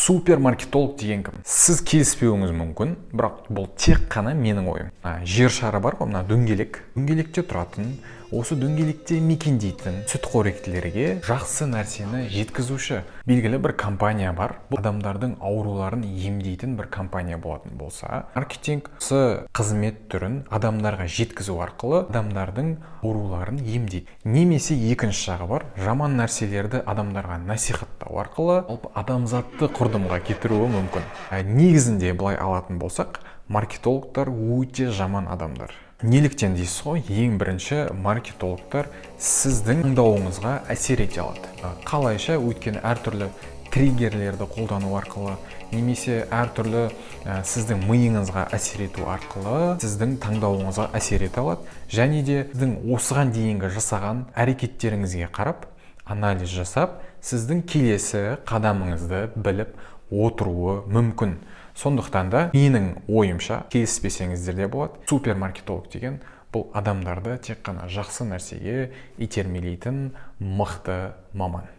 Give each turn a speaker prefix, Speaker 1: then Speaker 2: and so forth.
Speaker 1: супермаркетолог деген кім? Сіз келіспеуіңіз мүмкін, бірақ бұл тек қана менің ойым. Жер шары бар ғой, мына дөңгелек. Дөңгелекте тұратын, осы дөңгелекте мекендейтін сүтқоректілерге жақсы нәрсені жеткізуші белгілі бір компания бар. Бұл адамдардың ауруларын емдейтін бір компания болатын болса, маркетинг осы қызмет түрін адамдарға жеткізу арқылы адамдардың ауруларын емдейді. Немесе екінші жағы бар, жаман нәрселерді адамдарға насихаттау арқылы адамзатты құрдымға кетіруі мүмкін. Негізінде былай алатын болсақ, маркетологтар өте жаман адамдар. Неліктен дейсіз ғой? Ең бірінші, маркетологтар сіздің таңдауыңызға әсер ете алады. Қалайша? Өйткені әртүрлі триггерлерді қолдану арқылы, немесе әртүрлі сіздің миыңызға әсер ету арқылы сіздің таңдауыңызға әсер ете алады. Және де сіздің осыған дейінгі жасаған әрекеттеріңізге қарап, анализ жасап, сіздің келесі қадамыңызды біліп отыруы мүмкін. Сондықтан да менің ойымша, келіспесеңіздер де болады, супермаркетолог деген бұл адамдарды тек қана жақсы нәрсеге итермелейтін мықты маман.